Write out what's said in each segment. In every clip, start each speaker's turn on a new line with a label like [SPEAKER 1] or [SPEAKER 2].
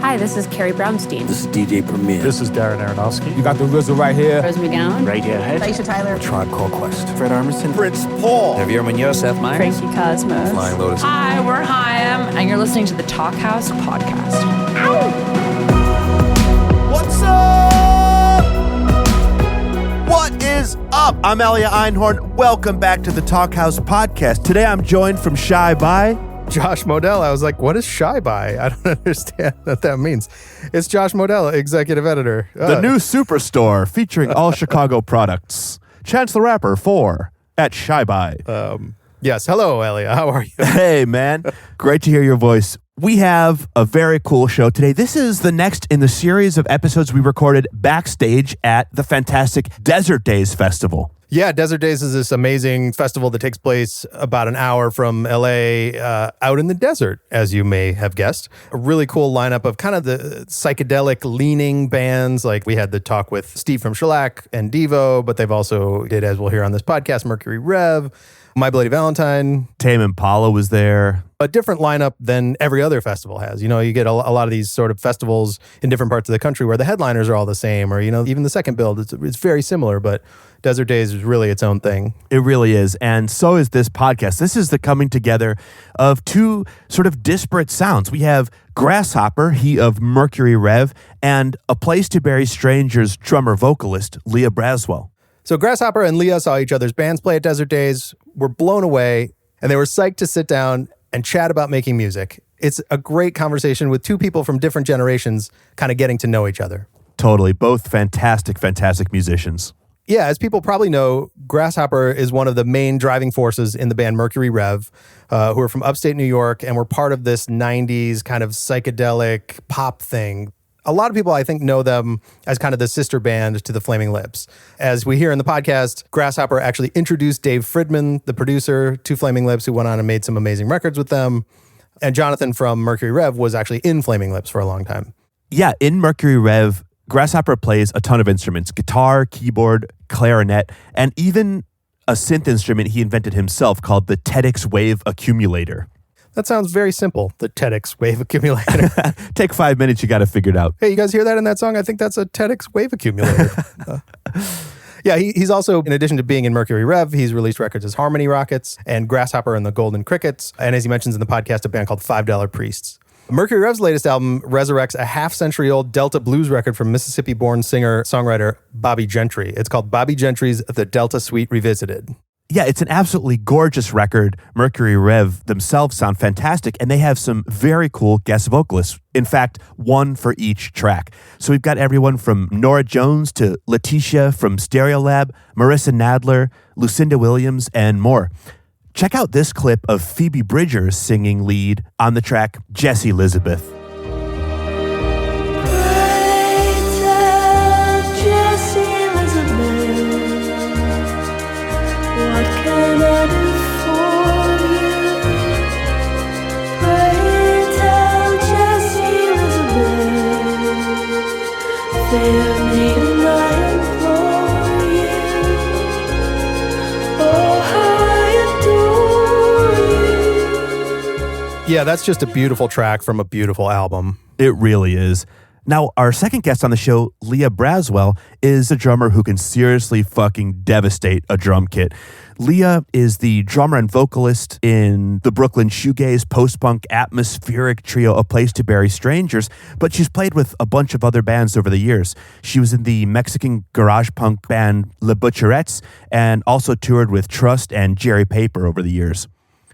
[SPEAKER 1] Hi, this is Carrie Brownstein.
[SPEAKER 2] This is DJ Premier.
[SPEAKER 3] This is Darren Aronofsky.
[SPEAKER 4] You got the RZA right here.
[SPEAKER 1] Rose McGowan.
[SPEAKER 2] Radiohead.
[SPEAKER 5] Aisha Tyler.
[SPEAKER 2] Tribe Called Quest. Fred Armisen.
[SPEAKER 6] Prince Paul.
[SPEAKER 2] Javier Munoz. Seth Meyers.
[SPEAKER 5] Frankie Cosmos.
[SPEAKER 2] Flying Lotus.
[SPEAKER 7] Hi, we're Chaim, and you're listening to the Talkhouse Podcast.
[SPEAKER 6] What's up? What is up? I'm Elia Einhorn. Welcome back to the Talkhouse Podcast. Today I'm joined from Shy by
[SPEAKER 3] Josh Modell. I was like, what is Shy By? I don't understand what that means. It's Josh Modell, executive editor.
[SPEAKER 6] the new superstore featuring all Chicago products. Chance the Rapper 4 at Shy By.
[SPEAKER 3] Yes. Hello, Elia. How are you?
[SPEAKER 6] Hey, man. Great to hear your voice. We have a very cool show today. This is the next in the series of episodes we recorded backstage at the fantastic Desert Daze Festival.
[SPEAKER 3] Yeah, Desert Daze is this amazing festival that takes place about an hour from LA out in the desert, as you may have guessed. A really cool lineup of kind of the psychedelic leaning bands. Like we had the talk with Steve from Shellac and Devo, but they've also did, as we'll hear on this podcast, Mercury Rev, My Bloody Valentine.
[SPEAKER 6] Tame Impala was there.
[SPEAKER 3] A different lineup than every other festival has. You know, you get a lot of these sort of festivals in different parts of the country where the headliners are all the same, or, you know, even the second build, it's very similar, but Desert Daze is really its own thing.
[SPEAKER 6] It really is. And so is this podcast. This is the coming together of two sort of disparate sounds. We have Grasshopper, he of Mercury Rev, and A Place to Bury Strangers drummer vocalist Leah Braswell.
[SPEAKER 3] So Grasshopper and Leah saw each other's bands play at Desert Daze, were blown away, and they were psyched to sit down and chat about making music. It's a great conversation with two people from different generations kind of getting to know each other.
[SPEAKER 6] Totally. Both fantastic, fantastic musicians.
[SPEAKER 3] Yeah, as people probably know, Grasshopper is one of the main driving forces in the band Mercury Rev, who are from upstate New York and were part of this 90s kind of psychedelic pop thing. A lot of people, I think, know them as kind of the sister band to the Flaming Lips. As we hear in the podcast, Grasshopper actually introduced Dave Fridman, the producer, to Flaming Lips, who went on and made some amazing records with them. And Jonathan from Mercury Rev was actually in Flaming Lips for a long time.
[SPEAKER 6] Yeah, in Mercury Rev, Grasshopper plays a ton of instruments: guitar, keyboard, clarinet, and even a synth instrument he invented himself called the TEDx Wave Accumulator.
[SPEAKER 3] That sounds very simple, the TEDx Wave Accumulator.
[SPEAKER 6] Take 5 minutes, you got to figure it out.
[SPEAKER 3] Hey, you guys hear that in that song? I think that's a TEDx Wave Accumulator. Yeah, he's also, in addition to being in Mercury Rev, he's released records as Harmony Rockets and Grasshopper and the Golden Crickets, and as he mentions in the podcast, a band called $5 Priests. Mercury Rev's latest album resurrects a half-century-old Delta blues record from Mississippi-born singer-songwriter Bobby Gentry. It's called Bobby Gentry's The Delta Suite Revisited.
[SPEAKER 6] Yeah, it's an absolutely gorgeous record. Mercury Rev themselves sound fantastic, and they have some very cool guest vocalists. In fact, one for each track. So we've got everyone from Nora Jones to Letitia from Stereolab, Marissa Nadler, Lucinda Williams, and more. Check out this clip of Phoebe Bridgers singing lead on the track Jessie Elizabeth.
[SPEAKER 3] Yeah, that's just a beautiful track from a beautiful album.
[SPEAKER 6] It really is. Now, our second guest on the show, Leah Braswell, is a drummer who can seriously fucking devastate a drum kit. Leah is the drummer and vocalist in the Brooklyn shoegaze post-punk atmospheric trio A Place to Bury Strangers, but she's played with a bunch of other bands over the years. She was in the Mexican garage punk band Le Butcherettes and also toured with Trust and Jerry Paper over the years.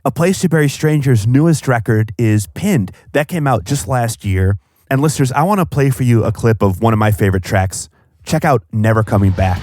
[SPEAKER 6] A Place to Bury Strangers' newest record is Pinned. That came out just last year. And listeners, I want to play for you a clip of one of my favorite tracks. Check out Never Coming Back.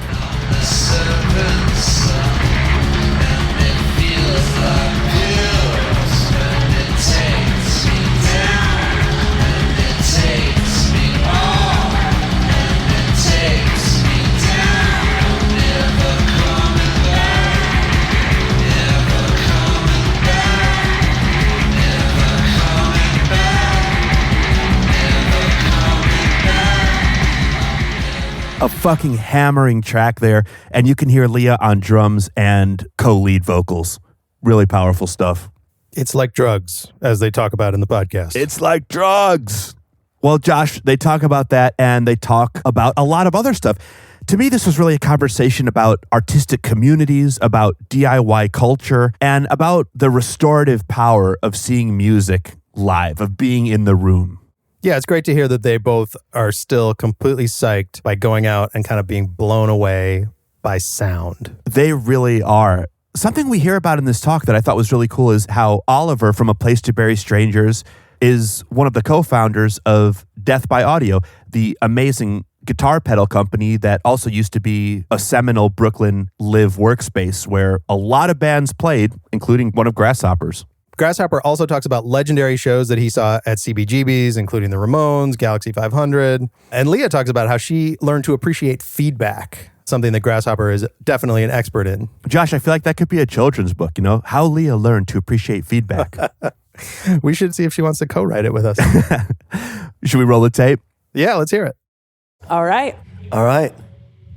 [SPEAKER 6] A fucking hammering track there, and you can hear Leah on drums and co-lead vocals. Really powerful stuff.
[SPEAKER 3] It's like drugs, as they talk about in the podcast.
[SPEAKER 6] It's like drugs. Well, Josh, they talk about that and they talk about a lot of other stuff. To me, this was really a conversation about artistic communities, about DIY culture, and about the restorative power of seeing music live, of being in the room.
[SPEAKER 3] Yeah, it's great to hear that they both are still completely psyched by going out and kind of being blown away by sound.
[SPEAKER 6] They really are. Something we hear about in this talk that I thought was really cool is how Oliver from A Place to Bury Strangers is one of the co-founders of Death by Audio, the amazing guitar pedal company that also used to be a seminal Brooklyn live workspace where a lot of bands played, including one of Grasshoppers.
[SPEAKER 3] Grasshopper also talks about legendary shows that he saw at CBGB's, including the Ramones, Galaxy 500. And Leah talks about how she learned to appreciate feedback, something that Grasshopper is definitely an expert in.
[SPEAKER 6] Josh, I feel like that could be a children's book, how Leah learned to appreciate feedback.
[SPEAKER 3] We should see if she wants to co-write it with us.
[SPEAKER 6] Should we roll the tape?
[SPEAKER 3] Yeah, let's hear it.
[SPEAKER 1] All right.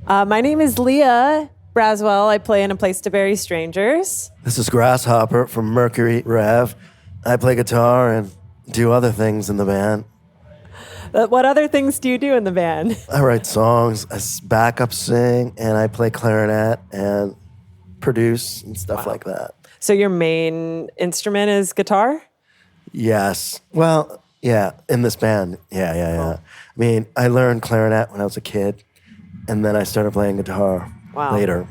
[SPEAKER 1] My name is Leah Braswell. I play in A Place to Bury Strangers.
[SPEAKER 4] This is Grasshopper from Mercury Rev. I play guitar and do other things in the band.
[SPEAKER 1] What other things do you do in the band?
[SPEAKER 4] I write songs, I backup sing, and I play clarinet and produce and stuff like that.
[SPEAKER 1] So your main instrument is guitar?
[SPEAKER 4] Yes. Well, yeah, in this band. Yeah. I mean, I learned clarinet when I was a kid, and then I started playing guitar later.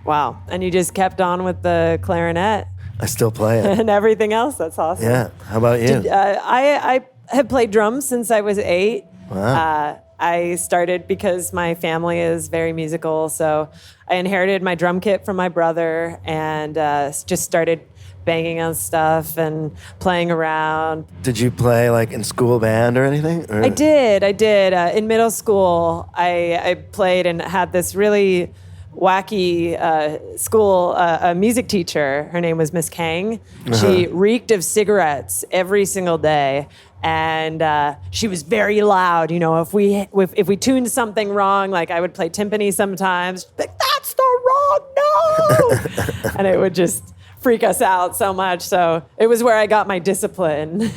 [SPEAKER 1] Wow. And you just kept on with the clarinet?
[SPEAKER 4] I still play it.
[SPEAKER 1] And everything else? That's awesome.
[SPEAKER 4] Yeah. How about you?
[SPEAKER 1] I have played drums since I was 8.
[SPEAKER 4] Wow.
[SPEAKER 1] I started because my family is very musical, so I inherited my drum kit from my brother and just started banging on stuff and playing around.
[SPEAKER 4] Did you play like in school band or anything? Or?
[SPEAKER 1] I did. In middle school, I played and had this really wacky school music teacher. Her name was Miss Kang. She reeked of cigarettes every single day. And she was very loud. If we tuned something wrong, like I would play timpani sometimes, like, that's the wrong note. And it would just freak us out so much. So it was where I got my discipline.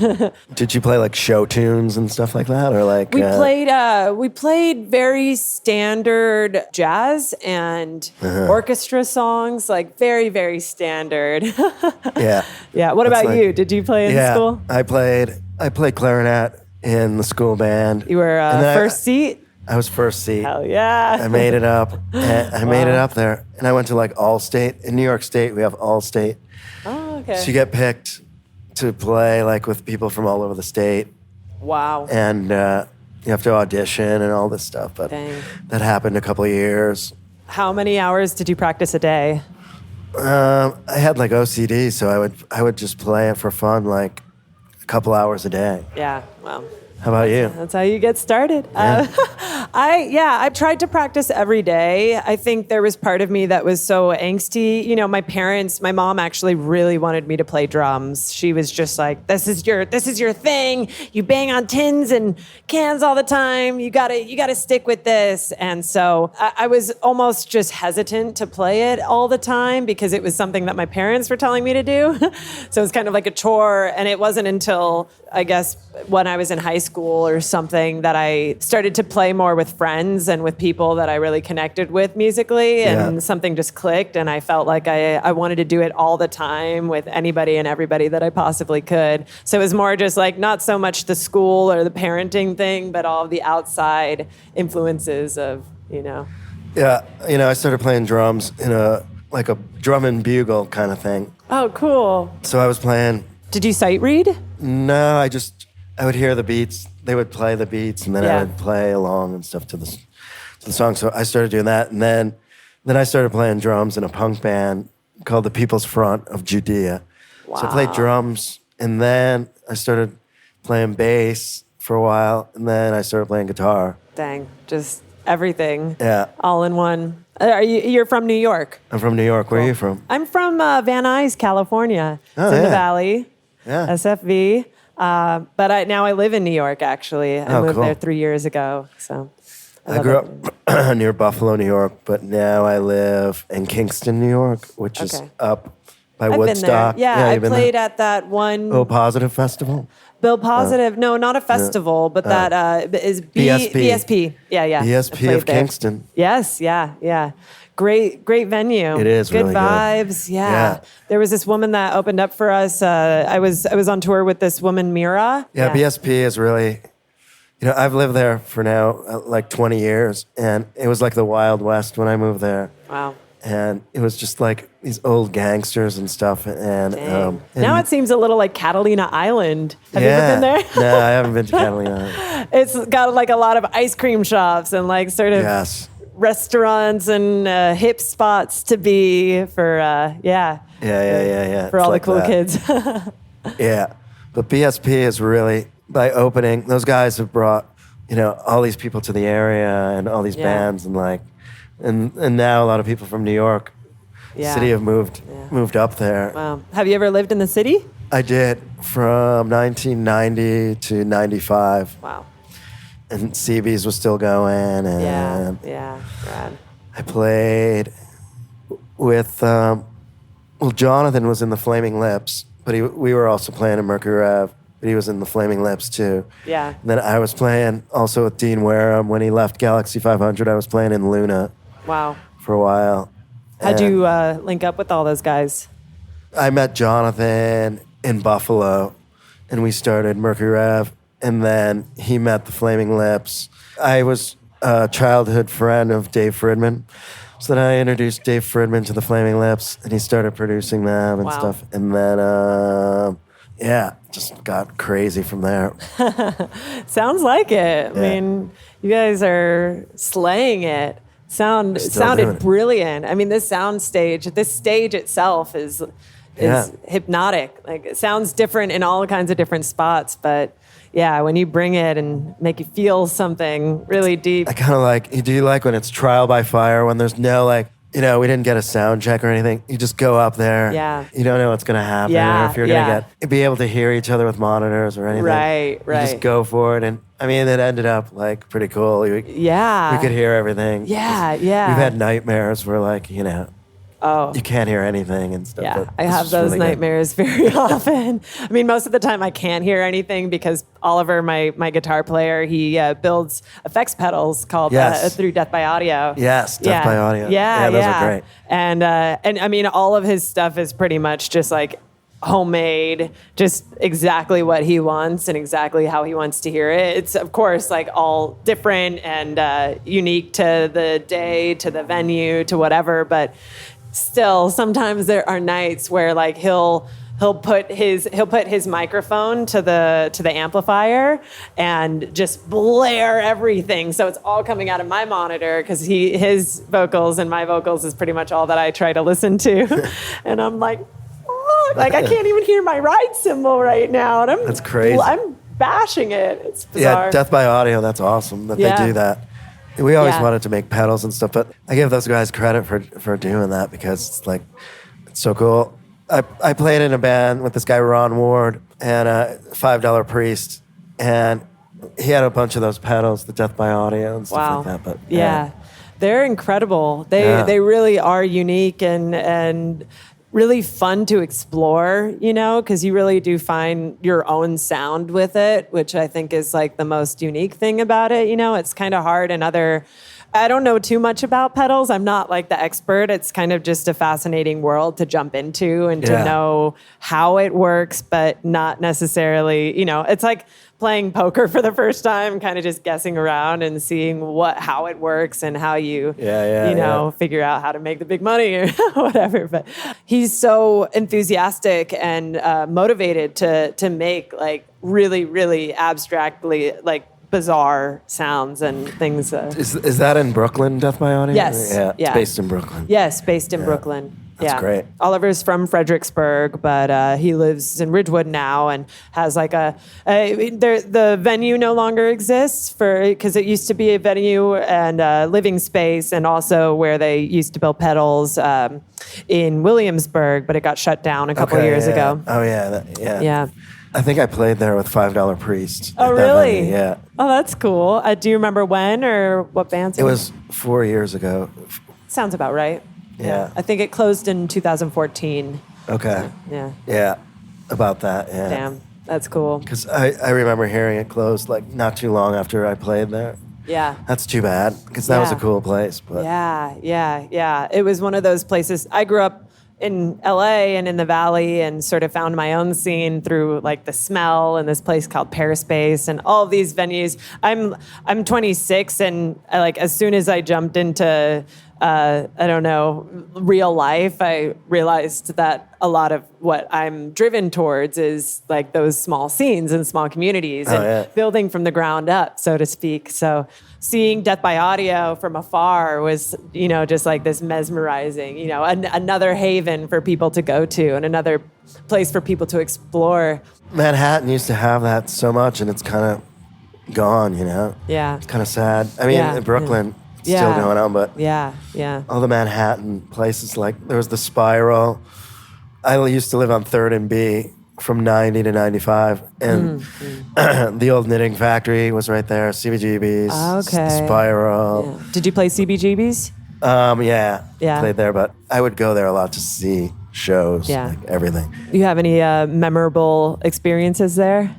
[SPEAKER 4] Did you play like show tunes and stuff like that, or like
[SPEAKER 1] we played very standard jazz and orchestra songs, like very, very standard.
[SPEAKER 4] Yeah.
[SPEAKER 1] Yeah. What about you? Did you play in school?
[SPEAKER 4] I played clarinet in the school band.
[SPEAKER 1] You were first seat?
[SPEAKER 4] I was first seat.
[SPEAKER 1] Hell yeah.
[SPEAKER 4] I made it up. I made it up there. And I went to like All-State. In New York State, we have All-State.
[SPEAKER 1] Oh, okay.
[SPEAKER 4] So you get picked to play like with people from all over the state.
[SPEAKER 1] Wow.
[SPEAKER 4] And you have to audition and all this stuff. But that happened a couple of years.
[SPEAKER 1] How many hours did you practice a day?
[SPEAKER 4] I had like OCD, so I would just play it for fun, like a couple hours a day.
[SPEAKER 1] Yeah, well.
[SPEAKER 4] How about you?
[SPEAKER 1] That's how you get started.
[SPEAKER 4] Yeah.
[SPEAKER 1] I tried to practice every day. I think there was part of me that was so angsty. My mom actually really wanted me to play drums. She was just like, this is your thing. You bang on tins and cans all the time. You gotta stick with this. And so I was almost just hesitant to play it all the time because it was something that my parents were telling me to do. So it was kind of like a chore. And it wasn't until, I guess, when I was in high school or something that I started to play more with friends and with people that I really connected with musically, and something just clicked, and I felt like I wanted to do it all the time with anybody and everybody that I possibly could. So it was more just like not so much the school or the parenting thing, but all of the outside influences of,
[SPEAKER 4] Yeah, I started playing drums in a drum and bugle kind of thing.
[SPEAKER 1] Oh, cool.
[SPEAKER 4] So I was playing.
[SPEAKER 1] Did you sight read?
[SPEAKER 4] No, I would hear the beats. They would play the beats, and then I would play along and stuff to the song. So I started doing that, and then I started playing drums in a punk band called the People's Front of Judea. Wow. So I played drums, and then I started playing bass for a while, and then I started playing guitar.
[SPEAKER 1] Dang, just everything.
[SPEAKER 4] Yeah.
[SPEAKER 1] All in one. You're from New York?
[SPEAKER 4] I'm from New York. Where are you from?
[SPEAKER 1] I'm from Van Nuys, California.
[SPEAKER 4] Oh,
[SPEAKER 1] it's in the Valley.
[SPEAKER 4] Yeah.
[SPEAKER 1] SFV. But now I live in New York, actually. I moved
[SPEAKER 4] cool.
[SPEAKER 1] there 3 years ago. So
[SPEAKER 4] I grew up near Buffalo, New York, but now I live in Kingston, New York, which is up by
[SPEAKER 1] I've
[SPEAKER 4] Woodstock.
[SPEAKER 1] been there. Yeah, I played at that one.
[SPEAKER 4] Oh, Positive Festival?
[SPEAKER 1] Bill Positive. No, not a festival, but that is BSP. Yeah.
[SPEAKER 4] BSP of Kingston.
[SPEAKER 1] Yes, yeah. Great venue.
[SPEAKER 4] It is
[SPEAKER 1] good
[SPEAKER 4] really
[SPEAKER 1] vibes.
[SPEAKER 4] good.
[SPEAKER 1] Yeah. There was this woman that opened up for us. I was on tour with this woman, Mira.
[SPEAKER 4] Yeah, BSP is really, I've lived there for now like 20 years, and it was like the Wild West when I moved there.
[SPEAKER 1] Wow.
[SPEAKER 4] And it was just like these old gangsters and stuff. And
[SPEAKER 1] now it seems a little like Catalina Island. Have you ever been there?
[SPEAKER 4] No, I haven't been to Catalina.
[SPEAKER 1] It's got like a lot of ice cream shops and like sort of restaurants and hip spots to be for
[SPEAKER 4] Yeah.
[SPEAKER 1] for all the cool kids.
[SPEAKER 4] Yeah, but BSP is really, by opening, those guys have brought all these people to the area and all these bands and like, and now a lot of people from New York City have moved up there.
[SPEAKER 1] Wow. Have you ever lived in the city?
[SPEAKER 4] I did from 1990 to 95.
[SPEAKER 1] Wow.
[SPEAKER 4] And CB's was still going. And
[SPEAKER 1] rad.
[SPEAKER 4] I played with, Jonathan was in the Flaming Lips, but we were also playing in Mercury Rev, but he was in the Flaming Lips too.
[SPEAKER 1] Yeah.
[SPEAKER 4] And then I was playing also with Dean Wareham. When he left Galaxy 500, I was playing in Luna.
[SPEAKER 1] Wow.
[SPEAKER 4] For a while.
[SPEAKER 1] How'd you link up with all those guys?
[SPEAKER 4] I met Jonathan in Buffalo, and we started Mercury Rev, and then he met the Flaming Lips. I was a childhood friend of Dave Fridman, so then I introduced Dave Fridman to the Flaming Lips, and he started producing them and stuff. And then, just got crazy from there.
[SPEAKER 1] Sounds like it. I mean, you guys are slaying it. Sounded brilliant. I mean, this stage itself is hypnotic. Like, it sounds different in all kinds of different spots, but yeah, when you bring it and make you feel something really deep.
[SPEAKER 4] I kind of like, do you like when it's trial by fire, when there's no we didn't get a sound check or anything. You just go up there.
[SPEAKER 1] Yeah.
[SPEAKER 4] You don't know what's going to happen or if you're going to be able to hear each other with monitors or anything.
[SPEAKER 1] Right.
[SPEAKER 4] You just go for it. And I mean, it ended up like pretty cool. We could hear everything.
[SPEAKER 1] Yeah.
[SPEAKER 4] We've had nightmares where you can't hear anything and stuff.
[SPEAKER 1] Yeah, I have those nightmares very often. I mean, most of the time I can't hear anything because Oliver, my guitar player, he builds effects pedals called through Death by Audio.
[SPEAKER 4] Yes, Death by Audio. Yeah, those are great.
[SPEAKER 1] And I mean, all of his stuff is pretty much just like homemade, just exactly what he wants and exactly how he wants to hear it. It's of course like all different and unique to the day, to the venue, to whatever, but still, sometimes there are nights where like he'll put his microphone to the amplifier and just blare everything, so it's all coming out of my monitor because his vocals and my vocals is pretty much all that I try to listen to, and I'm like, I can't even hear my ride cymbal right now, and
[SPEAKER 4] that's crazy.
[SPEAKER 1] I'm bashing it. It's bizarre.
[SPEAKER 4] Yeah, Death by Audio. That's awesome that they do that. We always wanted to make pedals and stuff, but I give those guys credit for doing that because it's so cool. I played in a band with this guy Ron Ward and a $5 Priest, and he had a bunch of those pedals, the Death by Audio and stuff like that. But
[SPEAKER 1] they're incredible. They really are unique and really fun to explore, because you really do find your own sound with it, which I think is like the most unique thing about it. It's kind of hard I don't know too much about pedals. I'm not like the expert. It's kind of just a fascinating world to jump into and to know how it works, but not necessarily, it's like playing poker for the first time, kind of just guessing around and seeing how it works and how you, figure out how to make the big money or whatever. But he's so enthusiastic and motivated to make like really, really abstractly like bizarre sounds and things.
[SPEAKER 4] Is that in Brooklyn, Death by Audio?
[SPEAKER 1] Yes.
[SPEAKER 4] Yeah. It's based in Brooklyn.
[SPEAKER 1] Yes, based in Brooklyn.
[SPEAKER 4] That's great.
[SPEAKER 1] Oliver's from Fredericksburg, but he lives in Ridgewood now and has like the venue no longer exists because it used to be a venue and a living space, and also where they used to build pedals in Williamsburg, but it got shut down a couple years ago.
[SPEAKER 4] Oh yeah. I think I played there with $5 Priest.
[SPEAKER 1] Oh really?
[SPEAKER 4] Venue, yeah.
[SPEAKER 1] Oh, that's cool. Do you remember when or what bands?
[SPEAKER 4] It was 4 years ago.
[SPEAKER 1] Sounds about right.
[SPEAKER 4] Yeah.
[SPEAKER 1] I think it closed in 2014.
[SPEAKER 4] Okay.
[SPEAKER 1] Yeah.
[SPEAKER 4] Yeah. About that. Yeah.
[SPEAKER 1] Damn. That's cool.
[SPEAKER 4] Because I remember hearing it closed like not too long after I played there.
[SPEAKER 1] Yeah.
[SPEAKER 4] That's too bad because that was a
[SPEAKER 1] Yeah.
[SPEAKER 4] cool place. But
[SPEAKER 1] Yeah. It was one of those places. I grew up in LA and in the Valley and sort of found my own scene through like the Smell and this place called Perispace and all of these venues. I'm 26 and like as soon as I jumped into real life, I realized that a lot of what I'm driven towards is like those small scenes and small communities and building from the ground up, so to speak. So seeing Death by Audio from afar was, just like this mesmerizing, another haven for people to go to and another place for people to explore.
[SPEAKER 4] Manhattan used to have that so much, and it's kind of gone,
[SPEAKER 1] Yeah.
[SPEAKER 4] It's kind of sad. I mean, in Brooklyn, it's still going on, but
[SPEAKER 1] yeah.
[SPEAKER 4] all the Manhattan places, like there was the Spiral. I used to live on 3rd and B from 90 to 95, and the old Knitting Factory was right there, CBGB's,
[SPEAKER 1] Okay.
[SPEAKER 4] Spiral.
[SPEAKER 1] Yeah. Did you play CBGB's?
[SPEAKER 4] Yeah,
[SPEAKER 1] Yeah.
[SPEAKER 4] played there, but I would go there a lot to see shows, like everything.
[SPEAKER 1] You have any memorable experiences there?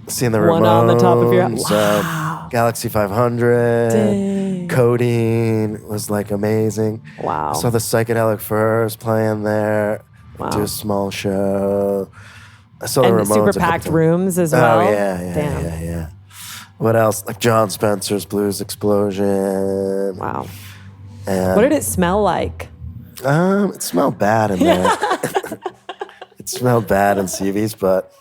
[SPEAKER 4] Seeing the
[SPEAKER 1] One
[SPEAKER 4] Ramones,
[SPEAKER 1] on the top of your head.
[SPEAKER 4] Galaxy 500,
[SPEAKER 1] Dang.
[SPEAKER 4] Codeine was like amazing.
[SPEAKER 1] Wow.
[SPEAKER 4] I saw the Psychedelic Furs playing there.
[SPEAKER 1] Wow.
[SPEAKER 4] Do a small show. I saw
[SPEAKER 1] And
[SPEAKER 4] the Ramones.
[SPEAKER 1] super
[SPEAKER 4] a couple
[SPEAKER 1] packed
[SPEAKER 4] times.
[SPEAKER 1] rooms as well.
[SPEAKER 4] Oh yeah.
[SPEAKER 1] Damn.
[SPEAKER 4] What else? Like John Spencer's Blues Explosion.
[SPEAKER 1] Wow.
[SPEAKER 4] And,
[SPEAKER 1] What did it smell like?
[SPEAKER 4] It smelled bad in there. It smelled bad in CV's, but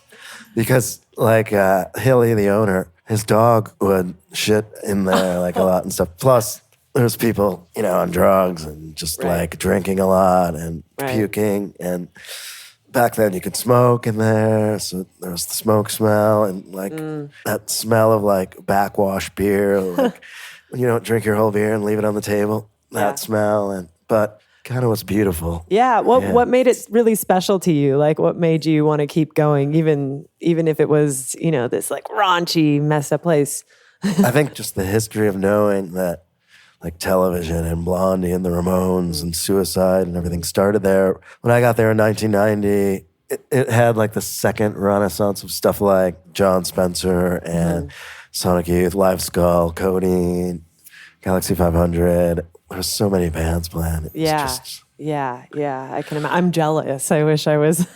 [SPEAKER 4] because like Hilly, the owner, his dog would shit in there like a lot and stuff. Plus, there's people, on drugs and just like drinking a lot and puking. And back then you could smoke in there. So there was the smoke smell and like that smell of like backwash beer. Like when you don't drink your whole beer and leave it on the table, that smell. But kind of was beautiful.
[SPEAKER 1] Yeah. What made it really special to you? Like what made you want to keep going, even if it was, this like raunchy, messed up place?
[SPEAKER 4] I think just the history of knowing that like television and Blondie and the Ramones and Suicide and everything started there. When I got there in 1990, it had like the second renaissance of stuff like John Spencer and Sonic Youth, Live Skull, Codeine, Galaxy 500. There's so many bands playing. It's just,
[SPEAKER 1] Yeah. I can imagine. I'm jealous. I wish I was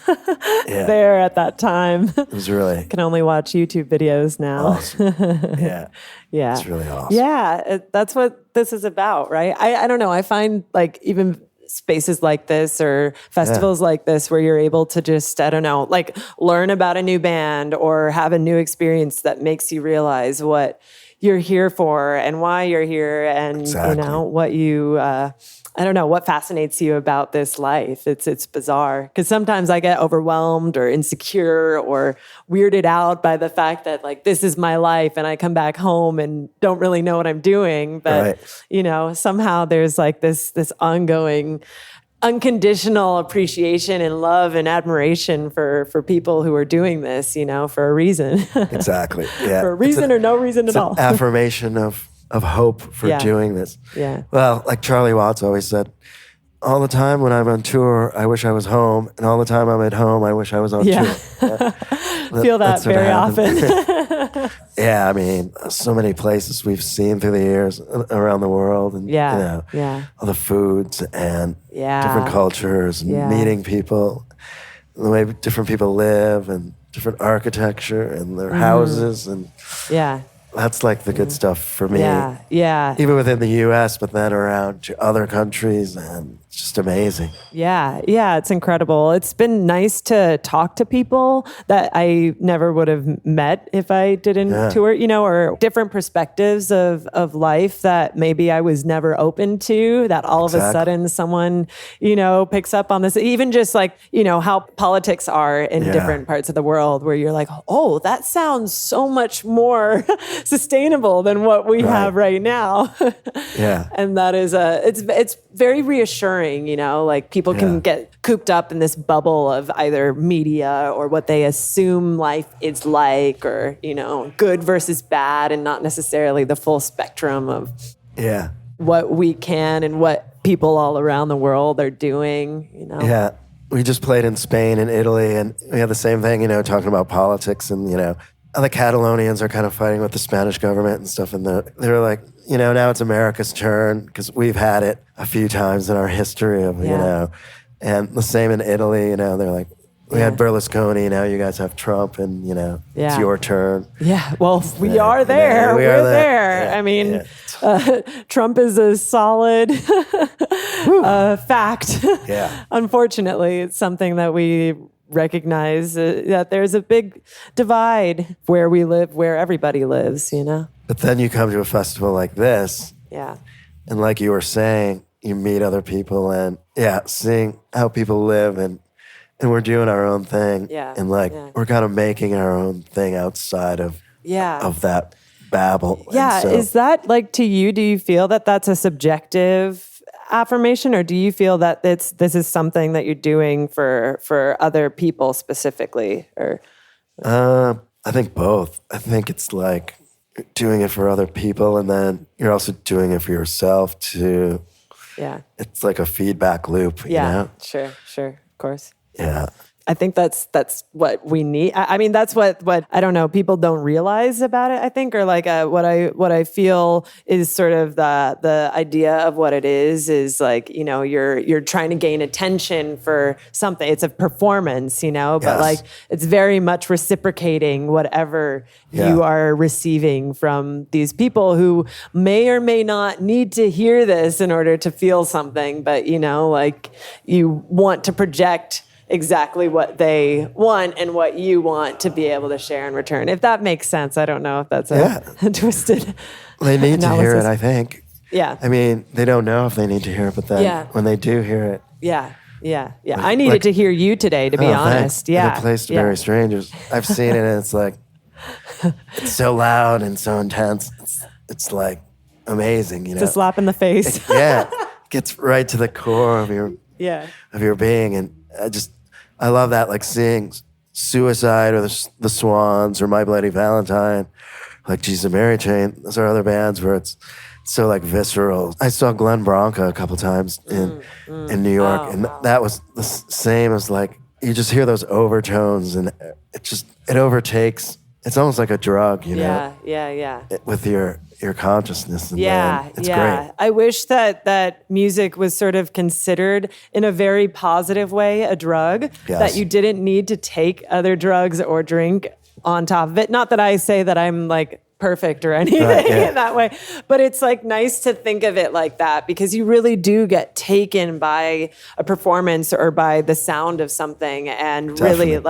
[SPEAKER 1] there at that time.
[SPEAKER 4] it was really
[SPEAKER 1] I can only watch YouTube videos now.
[SPEAKER 4] awesome. Yeah.
[SPEAKER 1] Yeah.
[SPEAKER 4] It's really awesome.
[SPEAKER 1] Yeah, that's what this is about, right? I don't know. I find like even spaces like this or festivals like this where you're able to just, I don't know, like learn about a new band or have a new experience that makes you realize what you're here for and why you're here and, what you... I don't know what fascinates you about this life. It's bizarre because sometimes I get overwhelmed or insecure or weirded out by the fact that like this is my life and I come back home and don't really know what I'm doing. But somehow there's like this ongoing unconditional appreciation and love and admiration for people who are doing this, for a reason.
[SPEAKER 4] Exactly. Yeah.
[SPEAKER 1] For a reason or no reason at all.
[SPEAKER 4] Affirmation of hope for doing this.
[SPEAKER 1] Yeah.
[SPEAKER 4] Well, like Charlie Watts always said, all the time when I'm on tour, I wish I was home. And all the time I'm at home, I wish I was on tour.
[SPEAKER 1] Feel that very often.
[SPEAKER 4] Yeah, I mean, so many places we've seen through the years around the world. And, all the foods and different cultures and meeting people, the way different people live and different architecture and their houses. And that's like the good stuff for me.
[SPEAKER 1] Yeah.
[SPEAKER 4] Even within the U.S., but then around to other countries, and it's just amazing.
[SPEAKER 1] Yeah, it's incredible. It's been nice to talk to people that I never would have met if I didn't tour, or different perspectives of life that maybe I was never open to, that all of a sudden someone, picks up on this. Even just like, how politics are in different parts of the world where you're like, oh, that sounds so much more sustainable than what we have right now. And that is it's very reassuring, like people can get cooped up in this bubble of either media or what they assume life is like, or, good versus bad, and not necessarily the full spectrum of what we can and what people all around the world are doing,
[SPEAKER 4] Yeah. we just played in Spain and Italy, and we had the same thing, talking about politics, and, the Catalonians are kind of fighting with the Spanish government and stuff, and they were like, now it's America's turn, because we've had it a few times in our history of, and the same in Italy, they're like, we had Berlusconi, now you guys have Trump, and, it's your turn.
[SPEAKER 1] Yeah, well, we are there. We're there.
[SPEAKER 4] Yeah,
[SPEAKER 1] I mean, Trump is a solid fact.
[SPEAKER 4] Yeah.
[SPEAKER 1] Unfortunately, it's something that we recognize that there's a big divide where we live, where everybody lives,
[SPEAKER 4] But then you come to a festival like this,
[SPEAKER 1] Yeah.
[SPEAKER 4] and like you were saying, you meet other people, and seeing how people live, and we're doing our own thing.
[SPEAKER 1] Yeah,
[SPEAKER 4] And we're kind of making our own thing outside of that babble.
[SPEAKER 1] Yeah.
[SPEAKER 4] And so,
[SPEAKER 1] Is that to you, do you feel that that's a subjective affirmation, or do you feel that this is something that you're doing for other people specifically? Or
[SPEAKER 4] I think both. I think it's like doing it for other people, and then you're also doing it for yourself too.
[SPEAKER 1] Yeah.
[SPEAKER 4] It's like a feedback loop,
[SPEAKER 1] Yeah. Sure. Of course.
[SPEAKER 4] Yeah.
[SPEAKER 1] I think that's what we need. I mean, that's what I don't know, people don't realize about it, I think, or what I feel is sort of the idea of what it is you're trying to gain attention for something. It's a performance, but
[SPEAKER 4] Yes.
[SPEAKER 1] it's very much reciprocating whatever you are receiving from these people who may or may not need to hear this in order to feel something, but you want to project exactly what they want and what you want to be able to share in return. If that makes sense. I don't know if that's a twisted
[SPEAKER 4] They need to hear it,
[SPEAKER 1] analysis.
[SPEAKER 4] I think.
[SPEAKER 1] Yeah.
[SPEAKER 4] I mean, they don't know if they need to hear it, but then when they do hear it.
[SPEAKER 1] Yeah. I needed to hear you today, to be honest.
[SPEAKER 4] Thanks.
[SPEAKER 1] Yeah.
[SPEAKER 4] In a place to bury strangers. I've seen it, and it's it's so loud and so intense. It's amazing,
[SPEAKER 1] It's a slap in the face.
[SPEAKER 4] Gets right to the core of your being, and I love that, seeing Suicide or the Swans or My Bloody Valentine, Jesus and Mary Chain. Those are other bands where it's so visceral. I saw Glenn Branca a couple times in New York, and that was the same as you just hear those overtones, and it overtakes. It's almost like a drug,
[SPEAKER 1] Yeah.
[SPEAKER 4] with your consciousness. And it's great.
[SPEAKER 1] I wish that music was sort of considered in a very positive way a drug, that you didn't need to take other drugs or drink on top of it. Not that I say that I'm perfect or anything in that way, but it's nice to think of it like that, because you really do get taken by a performance or by the sound of something, and really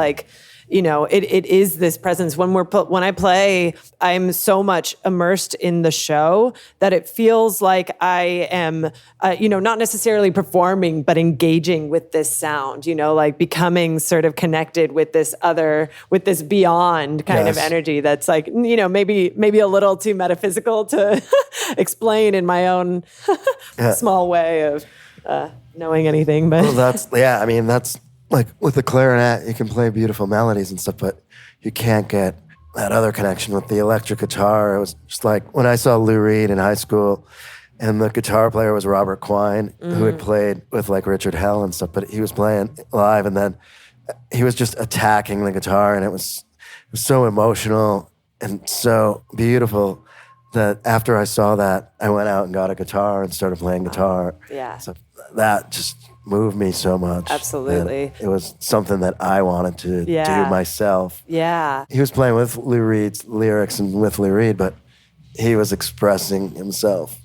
[SPEAKER 1] it is this presence. When I play, I'm so much immersed in the show that it feels like I am, not necessarily performing, but engaging with this sound, becoming sort of connected with this beyond kind of energy that's maybe a little too metaphysical to explain in my own small way of knowing anything. But
[SPEAKER 4] Well, that's with the clarinet, you can play beautiful melodies and stuff, but you can't get that other connection with the electric guitar. It was just when I saw Lou Reed in high school, and the guitar player was Robert Quine, who had played with Richard Hell and stuff, but he was playing live, and then he was just attacking the guitar, and it was so emotional and so beautiful that after I saw that, I went out and got a guitar and started playing guitar. So that just moved me so much.
[SPEAKER 1] Absolutely.
[SPEAKER 4] And it was something that I wanted to do myself.
[SPEAKER 1] Yeah.
[SPEAKER 4] He was playing with Lou Reed's lyrics and with Lou Reed, but he was expressing himself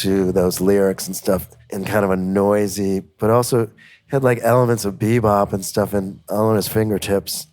[SPEAKER 4] to those lyrics and stuff in kind of a noisy, but also had elements of bebop and stuff all on his fingertips.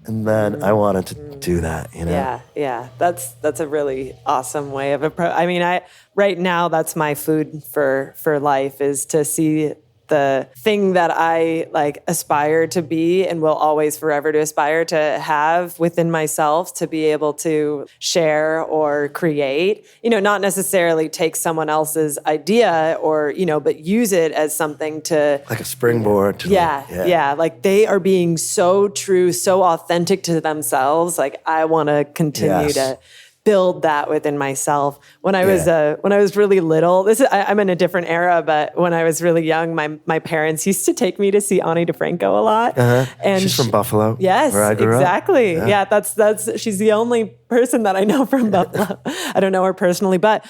[SPEAKER 4] And then I wanted to do that,
[SPEAKER 1] Yeah. That's a really awesome way of approach. I mean, right now that's my food for life, is to see the thing that I aspire to be and will always forever to aspire to have within myself, to be able to share or create, not necessarily take someone else's idea or, but use it as something to
[SPEAKER 4] like a springboard. To
[SPEAKER 1] they are being so true, so authentic to themselves. I want to continue to build that within myself. When I was really little, I'm in a different era, but when I was really young, my parents used to take me to see Ani DeFranco a lot.
[SPEAKER 4] And she's from Buffalo.
[SPEAKER 1] Yes,
[SPEAKER 4] where I grew
[SPEAKER 1] exactly.
[SPEAKER 4] up.
[SPEAKER 1] Yeah, that's she's the only person that I know from Buffalo. I don't know her personally, but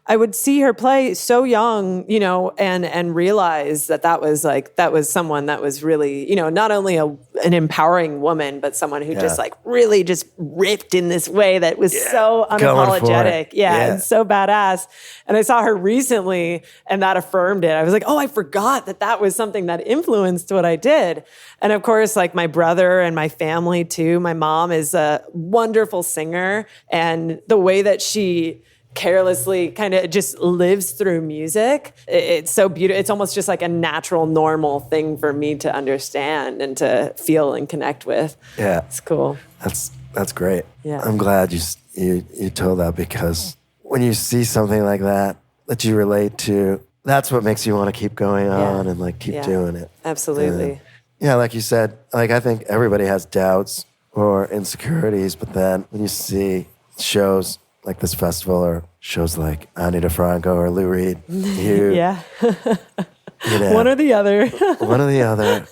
[SPEAKER 1] I would see her play so young, you know, and realize that was someone that was really, you know, not only an empowering woman, but someone who just like really just ripped in this way that was so unapologetic. And so badass. And I saw her recently and that affirmed it. I was like, oh, I forgot that was something that influenced what I did. And of course, like my brother and my family too. My mom is a wonderful singer, and the way that she carelessly kind of just lives through music, it's so beautiful. It's almost just like a natural, normal thing for me to understand and to feel and connect with.
[SPEAKER 4] Yeah,
[SPEAKER 1] it's cool.
[SPEAKER 4] That's great.
[SPEAKER 1] Yeah,
[SPEAKER 4] I'm glad you told that, because when you see something like that you relate to, that's what makes you want to keep going on and like keep doing it.
[SPEAKER 1] Absolutely.
[SPEAKER 4] And, yeah, like you said, like I think everybody has doubts or insecurities, but then when you see shows like this festival or shows like Ani DeFranco or Lou Reed, you know,
[SPEAKER 1] one or the other.
[SPEAKER 4] One or the other.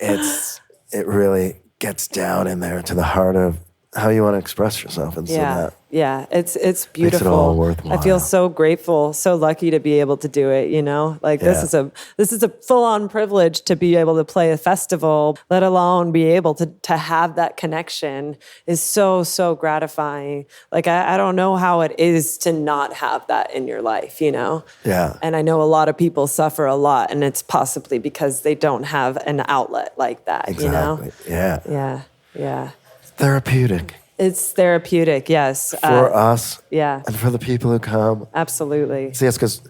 [SPEAKER 4] It really gets down in there to the heart of how you want to express yourself, and so that
[SPEAKER 1] it's beautiful.
[SPEAKER 4] makes it all worthwhile.
[SPEAKER 1] I feel so grateful, so lucky to be able to do it, you know? Like this is a full-on privilege to be able to play a festival, let alone be able to have that connection is so gratifying. Like I don't know how it is to not have that in your life, you know?
[SPEAKER 4] Yeah.
[SPEAKER 1] And I know a lot of people suffer a lot, and it's possibly because they don't have an outlet like that, you know? Yeah.
[SPEAKER 4] Therapeutic.
[SPEAKER 1] It's therapeutic, yes.
[SPEAKER 4] For us.
[SPEAKER 1] Yeah.
[SPEAKER 4] And for the people who come.
[SPEAKER 1] Absolutely.
[SPEAKER 4] See us, because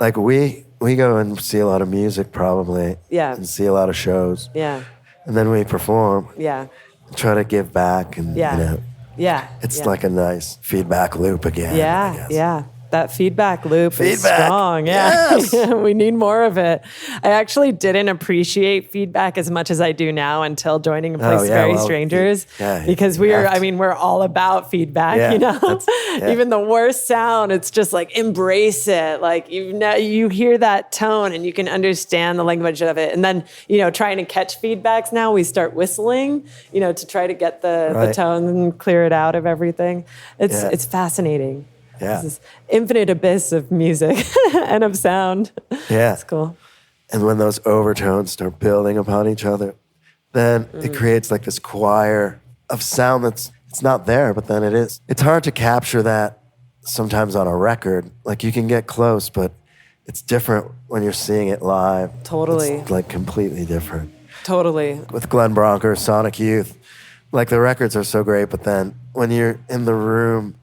[SPEAKER 4] like we go and see a lot of music probably.
[SPEAKER 1] Yeah.
[SPEAKER 4] And see a lot of shows.
[SPEAKER 1] Yeah.
[SPEAKER 4] And then we perform.
[SPEAKER 1] Yeah.
[SPEAKER 4] Try to give back, and you know.
[SPEAKER 1] Yeah.
[SPEAKER 4] It's like a nice feedback loop again.
[SPEAKER 1] Yeah. That feedback loop is
[SPEAKER 4] Feedback.
[SPEAKER 1] strong. Yeah.
[SPEAKER 4] Yes.
[SPEAKER 1] We need more of it. I actually didn't appreciate feedback as much as I do now until joining a place Very Strangers. Because we're all about feedback, you know? Even the worst sound, it's just like embrace it. Like you hear that tone and you can understand the language of it. And then, you know, trying to catch feedbacks now, we start whistling, you know, to try to get the tone and clear it out of everything. It's fascinating.
[SPEAKER 4] Yeah.
[SPEAKER 1] This infinite abyss of music and of sound.
[SPEAKER 4] Yeah.
[SPEAKER 1] It's cool.
[SPEAKER 4] And when those overtones start building upon each other, then it creates like this choir of sound it's not there, but then it is. It's hard to capture that sometimes on a record. Like you can get close, but it's different when you're seeing it live.
[SPEAKER 1] Totally.
[SPEAKER 4] It's like completely different.
[SPEAKER 1] Totally.
[SPEAKER 4] With Glenn Bronker, Sonic Youth, like the records are so great, but then when you're in the room,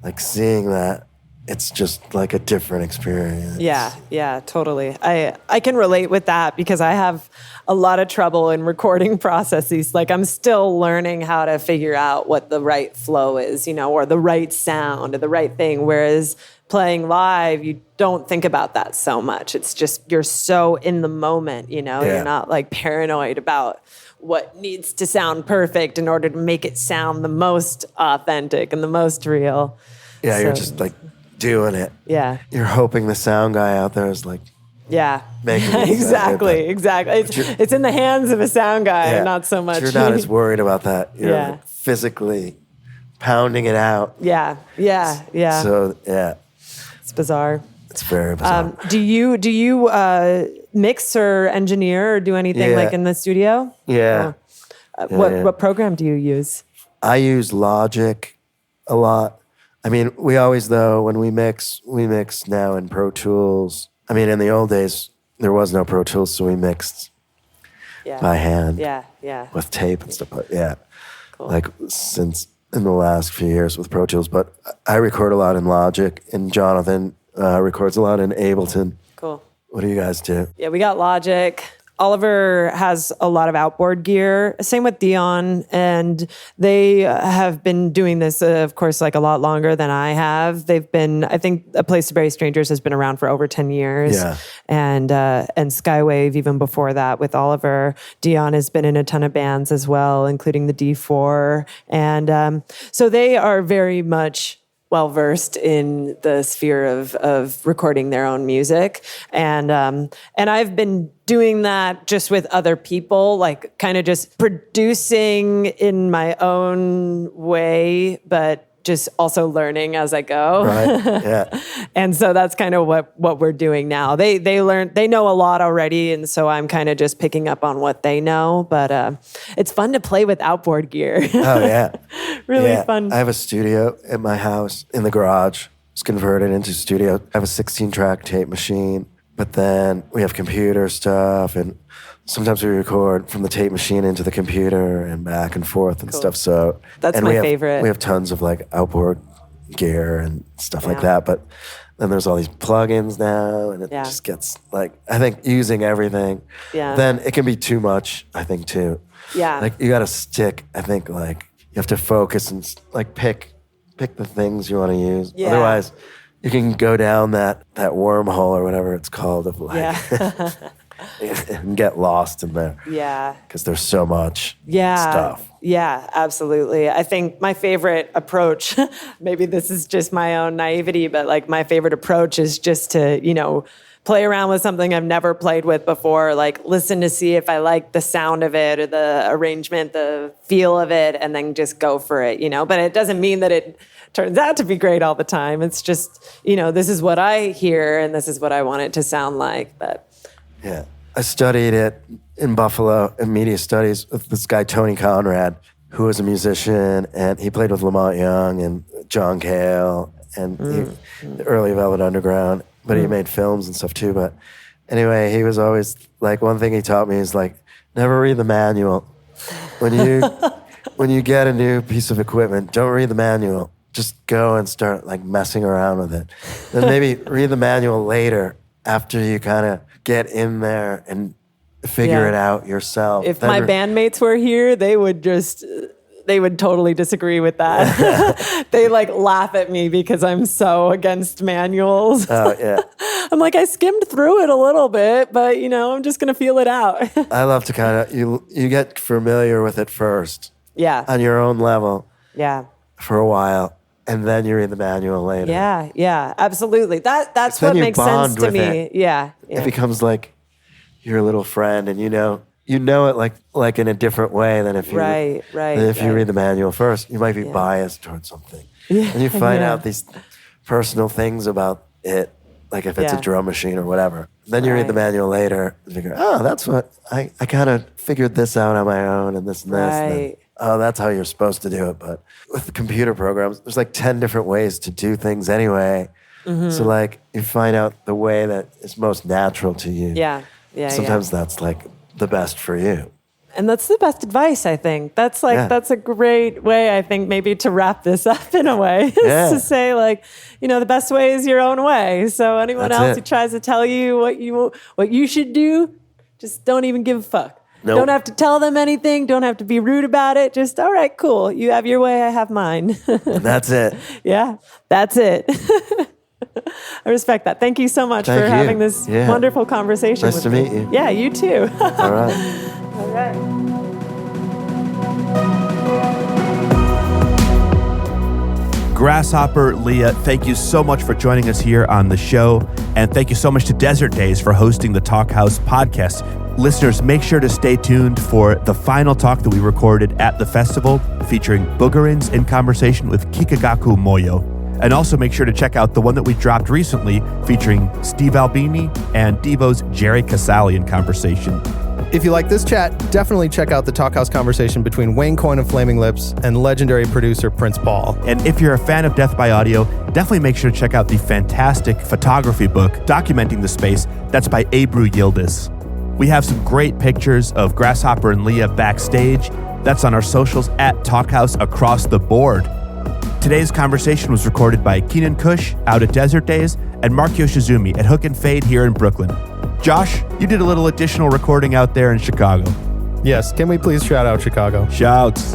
[SPEAKER 4] like seeing that, it's just like a different experience.
[SPEAKER 1] Yeah, totally. I can relate with that because I have a lot of trouble in recording processes. Like I'm still learning how to figure out what the right flow is, you know, or the right sound or the right thing. Whereas playing live, you don't think about that so much. It's just, you're so in the moment, you know, you're not like paranoid about what needs to sound perfect in order to make it sound the most authentic and the most real.
[SPEAKER 4] Yeah, you're just like doing it.
[SPEAKER 1] Yeah.
[SPEAKER 4] You're hoping the sound guy out there is like, making it
[SPEAKER 1] exactly. It's in the hands of a sound guy, not so much.
[SPEAKER 4] You're not as worried about that. You're like physically pounding it out.
[SPEAKER 1] Yeah.
[SPEAKER 4] So,
[SPEAKER 1] it's bizarre.
[SPEAKER 4] It's very bizarre.
[SPEAKER 1] Do you mix or engineer or do anything like in the studio?
[SPEAKER 4] Yeah.
[SPEAKER 1] What program do you use?
[SPEAKER 4] I use Logic a lot. I mean, we always, though, when we mix now in Pro Tools. I mean, in the old days, there was no Pro Tools, so we mixed by hand.
[SPEAKER 1] Yeah.
[SPEAKER 4] With tape and stuff. But
[SPEAKER 1] Cool.
[SPEAKER 4] like since in the last few years with Pro Tools. But I record a lot in Logic, and Jonathan records a lot in Ableton.
[SPEAKER 1] Cool.
[SPEAKER 4] What do you guys do?
[SPEAKER 1] Yeah, we got Logic. Oliver has a lot of outboard gear. Same with Dion. And they have been doing this, of course, like a lot longer than I have. I think A Place to Bury Strangers has been around for over 10 years.
[SPEAKER 4] Yeah.
[SPEAKER 1] And Skywave, even before that with Oliver. Dion has been in a ton of bands as well, including the D4. And so they are very much well-versed in the sphere of recording their own music. And I've been doing that just with other people, like kind of just producing in my own way, but just also learning as I go.
[SPEAKER 4] Right. Yeah.
[SPEAKER 1] And so that's kind of what we're doing now. They know a lot already, and so I'm kind of just picking up on what they know. But it's fun to play with outboard gear.
[SPEAKER 4] Oh yeah.
[SPEAKER 1] Really
[SPEAKER 4] Yeah.
[SPEAKER 1] fun.
[SPEAKER 4] I have a studio at my house in the garage. It's converted into a studio. I have a 16-track tape machine, but then we have computer stuff, and sometimes we record from the tape machine into the computer and back and forth and stuff. So
[SPEAKER 1] That's my favorite.
[SPEAKER 4] We have tons of like outboard gear and stuff like
[SPEAKER 1] Yeah.
[SPEAKER 4] that. But then there's all these plugins now, and it
[SPEAKER 1] Yeah.
[SPEAKER 4] just gets like, I think using everything.
[SPEAKER 1] Yeah.
[SPEAKER 4] Then it can be too much, I think, too.
[SPEAKER 1] Yeah.
[SPEAKER 4] Like you got to stick. I think like you have to focus and like pick the things you want to use.
[SPEAKER 1] Yeah.
[SPEAKER 4] Otherwise, you can go down that wormhole or whatever it's called of like.
[SPEAKER 1] Yeah.
[SPEAKER 4] and get lost in there.
[SPEAKER 1] Yeah.
[SPEAKER 4] Because there's so much
[SPEAKER 1] Yeah.
[SPEAKER 4] stuff.
[SPEAKER 1] Yeah, absolutely. I think my favorite approach, maybe this is just my own naivety, but like my favorite approach is just to, play around with something I've never played with before, like listen to see if I like the sound of it or the arrangement, the feel of it, and then just go for it, But it doesn't mean that it turns out to be great all the time. It's just, this is what I hear and this is what I want it to sound like. But
[SPEAKER 4] Yeah. I studied it in Buffalo in media studies with this guy, Tony Conrad, who was a musician, and he played with Lamont Young and John Cale and the early Velvet Underground, but he made films and stuff too. But anyway, he was always like, one thing he taught me is like, never read the manual. When you get a new piece of equipment, don't read the manual. Just go and start like messing around with it. Then maybe read the manual later after you kind of get in there and figure
[SPEAKER 1] Yeah.
[SPEAKER 4] it out yourself.
[SPEAKER 1] if my bandmates were here, they would totally disagree with that. They like laugh at me because I'm so against manuals.
[SPEAKER 4] Oh, yeah.
[SPEAKER 1] I'm like, I skimmed through it a little bit, but I'm just going to feel it out.
[SPEAKER 4] I love to kind of, you get familiar with it first
[SPEAKER 1] Yeah.
[SPEAKER 4] on your own level
[SPEAKER 1] Yeah.
[SPEAKER 4] for a while, and then you read the manual later.
[SPEAKER 1] Yeah. Yeah. Absolutely. That's
[SPEAKER 4] Then
[SPEAKER 1] what
[SPEAKER 4] you
[SPEAKER 1] makes sense
[SPEAKER 4] bond
[SPEAKER 1] to
[SPEAKER 4] with
[SPEAKER 1] me.
[SPEAKER 4] it.
[SPEAKER 1] Yeah.
[SPEAKER 4] It becomes like your little friend, and you know it like in a different way than if you
[SPEAKER 1] Right.
[SPEAKER 4] than if you read the manual first. You might be biased towards something, and you find out these personal things about it, like if it's a
[SPEAKER 1] Yeah.
[SPEAKER 4] drum machine or whatever. Then you read the
[SPEAKER 1] Right.
[SPEAKER 4] manual later and figure, oh, that's what I kind of figured this out on my own, and this and this. And then,
[SPEAKER 1] Right.
[SPEAKER 4] oh, that's how you're supposed to do it. But with the computer programs, there's like 10 different ways to do things anyway.
[SPEAKER 1] Mm-hmm.
[SPEAKER 4] So like you find out the way that is most natural to you.
[SPEAKER 1] Yeah. Yeah.
[SPEAKER 4] Sometimes that's like the best for you.
[SPEAKER 1] And that's the best advice, I think. That's a great way, I think, maybe to wrap this up in a way. Is
[SPEAKER 4] Yeah.
[SPEAKER 1] to say, like, the best way is your own way. So anyone
[SPEAKER 4] That's
[SPEAKER 1] else
[SPEAKER 4] it.
[SPEAKER 1] who tries to tell you what you should do, just don't even give a fuck.
[SPEAKER 4] Nope.
[SPEAKER 1] Don't have to tell them anything. Don't have to be rude about it. Just, all right, cool. You have your way, I have mine.
[SPEAKER 4] And that's it.
[SPEAKER 1] Yeah, that's it. I respect that. Thank you so much
[SPEAKER 4] Thank
[SPEAKER 1] for
[SPEAKER 4] you.
[SPEAKER 1] having this
[SPEAKER 4] Yeah.
[SPEAKER 1] wonderful conversation
[SPEAKER 4] Nice
[SPEAKER 1] with
[SPEAKER 4] to
[SPEAKER 1] me.
[SPEAKER 4] meet you.
[SPEAKER 1] Yeah, you too.
[SPEAKER 4] All right.
[SPEAKER 1] All right.
[SPEAKER 6] Grasshopper, Leah, thank you so much for joining us here on the show. And thank you so much to Desert Daze for hosting the Talkhouse Podcast. Listeners, make sure to stay tuned for the final talk that we recorded at the festival featuring Boogerins in conversation with Kikagaku Moyo. And also make sure to check out the one that we dropped recently featuring Steve Albini and Devo's Jerry Casali in conversation.
[SPEAKER 3] If you like this chat, definitely check out the Talkhouse conversation between Wayne Coyne of Flaming Lips and legendary producer Prince Paul.
[SPEAKER 6] And if you're a fan of Death by Audio, definitely make sure to check out the fantastic photography book documenting the space that's by Ebru Yildiz. We have some great pictures of Grasshopper and Leah backstage. That's on our socials at Talkhouse across the board. Today's conversation was recorded by Keenan Kush out at Desert Daze and Mark Yoshizumi at Hook and Fade here in Brooklyn. Josh, you did a little additional recording out there in Chicago.
[SPEAKER 3] Yes, can we please shout out Chicago?
[SPEAKER 6] Shouts.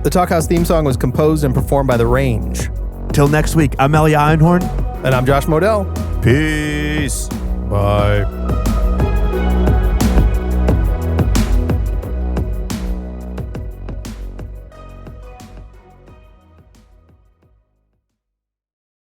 [SPEAKER 3] The Talkhouse theme song was composed and performed by The Range.
[SPEAKER 6] Till next week, I'm Elia Einhorn.
[SPEAKER 3] And I'm Josh Modell.
[SPEAKER 6] Peace.
[SPEAKER 3] Bye.